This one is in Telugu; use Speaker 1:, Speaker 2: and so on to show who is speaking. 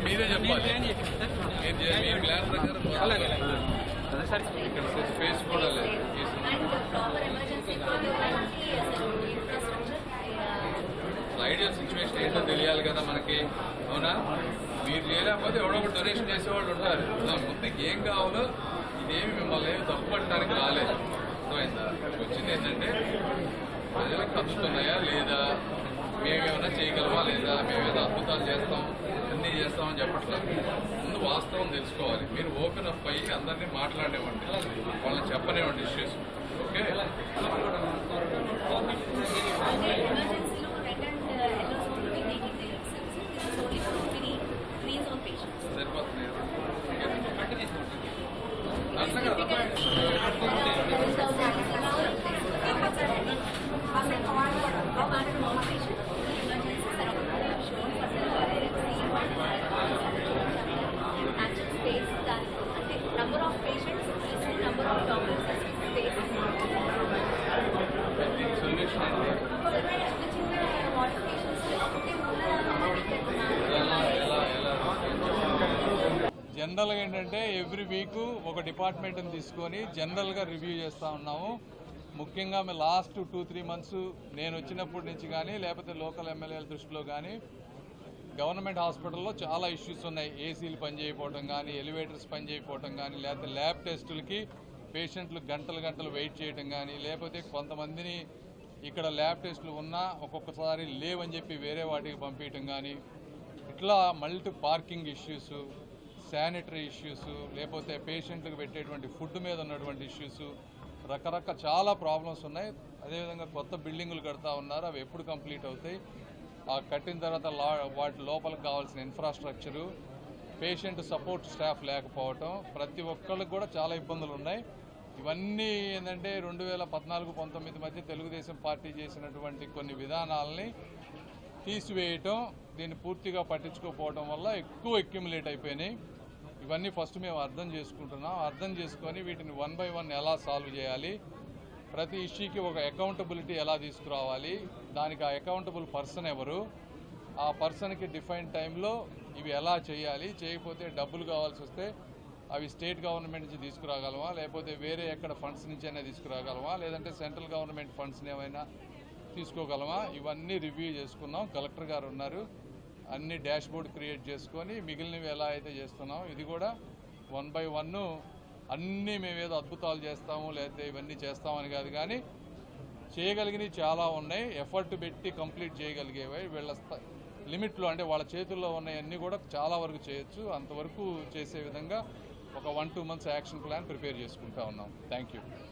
Speaker 1: మీరే చెప్పాలి. మీ ప్లాన్ ప్రకారం ఇక్కడ స్పేస్ కూడా లేదు. ఐడియల్ సిచ్యువేషన్ ఏంటో తెలియాలి కదా మనకి. అవునా, మీరు చేయలేకపోతే ఎవడో ఒక డొనేషన్ చేసేవాళ్ళు ఉంటారు. మీకు ఏం కావాలో ఇదేమి మిమ్మల్ని తప్పుపట్టడానికి రాలేదు. అర్థమైందా? వచ్చింది ఏంటంటే ప్రజలకు అందుతున్నాయా లేదా, మేమేమైనా చేయగలమా లేదా, మేమేదో అద్భుతాలు చేస్తాం అన్నీ చేస్తామని చెప్పట్లేదు. ముందు వాస్తవం తెలుసుకోవాలి. మీరు ఓపెన్ అప్ అయ్యి అందరినీ మాట్లాడేవండి, వాళ్ళని చెప్పనివ్వండి ఇష్యూస్. ఓకే, సరిపోతుంది. అర్థం కదా.
Speaker 2: number of patients, number of doctors, space.
Speaker 3: జనరల్గా ఏంటంటే ఎవ్రీ వీక్ ఒక డిపార్ట్మెంట్ని తీసుకొని జనరల్గా రివ్యూ చేస్తూ ఉన్నాము. ముఖ్యంగా మేము లాస్ట్ 2-3 months నేను వచ్చినప్పటి నుంచి కానీ లేకపోతే లోకల్ ఎమ్మెల్యేల దృష్టిలో కానీ గవర్నమెంట్ హాస్పిటల్లో చాలా ఇష్యూస్ ఉన్నాయి. ఏసీలు పనిచేయకపోవడం కానీ, ఎలివేటర్స్ పనిచేయకపోవడం కానీ, లేకపోతే ల్యాబ్ టెస్టులకి పేషెంట్లు గంటలు వెయిట్ చేయడం కానీ, లేకపోతే కొంతమందిని ఇక్కడ ల్యాబ్ టెస్టులు ఉన్నా ఒక్కొక్కసారి లేవని చెప్పి వేరే వాటికి పంపించడం కానీ, ఇట్లా multi parking issues, sanitary issues, లేకపోతే పేషెంట్లకు పెట్టేటువంటి ఫుడ్ మీద ఉన్నటువంటి ఇష్యూస్, రకరకాల చాలా ప్రాబ్లమ్స్ ఉన్నాయి. అదేవిధంగా కొత్త బిల్డింగులు కడతా ఉన్నారు, అవి ఎప్పుడు కంప్లీట్ అవుతాయి, ఆ కట్టిన తర్వాత వాటి లోపలికి కావాల్సిన ఇన్ఫ్రాస్ట్రక్చరు, పేషెంట్ సపోర్ట్ స్టాఫ్ లేకపోవటం, ప్రతి ఒక్కళ్ళకి కూడా చాలా ఇబ్బందులు ఉన్నాయి. ఇవన్నీ ఏంటంటే 2014-19 మధ్య తెలుగుదేశం పార్టీ చేసినటువంటి కొన్ని విధానాలని తీసివేయటం, దీన్ని పూర్తిగా పట్టించుకోకపోవడం వల్ల ఎక్కువ అక్యుములేట్ అయిపోయినాయి. ఇవన్నీ ఫస్ట్ మేము అర్థం చేసుకుంటున్నాం. అర్థం చేసుకొని వీటిని 1 by 1 ఎలా సాల్వ్ చేయాలి, ప్రతి ఇష్యూకి ఒక అకౌంటబిలిటీ ఎలా తీసుకురావాలి, దానికి ఆ అకౌంటబుల్ పర్సన్ ఎవరు, ఆ పర్సన్కి డిఫైన్ టైంలో ఇవి ఎలా చేయాలి, చేయకపోతే డబ్బులు కావాల్సి వస్తే అవి స్టేట్ గవర్నమెంట్ నుంచి తీసుకురాగలమా, లేకపోతే వేరే ఎక్కడ ఫండ్స్ నుంచి అయినా తీసుకురాగలమా, లేదంటే సెంట్రల్ గవర్నమెంట్ ఫండ్స్ని ఏమైనా తీసుకోగలమా, ఇవన్నీ రివ్యూ చేసుకున్నాం. కలెక్టర్ గారు ఉన్నారు, అన్ని డాష్ బోర్డ్ క్రియేట్ చేసుకొని మిగిలినవి ఎలా అయితే చేస్తున్నాం ఇది కూడా 1 by 1 అన్నీ మేమేదో అద్భుతాలు చేస్తాము లేకపోతే ఇవన్నీ చేస్తామని కాదు, కానీ చేయగలిగినవి చాలా ఉన్నాయి. ఎఫర్ట్ పెట్టి కంప్లీట్ చేయగలిగేవి వీళ్ళ లిమిట్లో, అంటే వాళ్ళ చేతుల్లో ఉన్నాయన్నీ కూడా చాలా వరకు చేయొచ్చు. అంతవరకు చేసే విధంగా ఒక 1-2 months యాక్షన్ ప్లాన్ ప్రిపేర్ చేసుకుంటా ఉన్నాం. Thank you.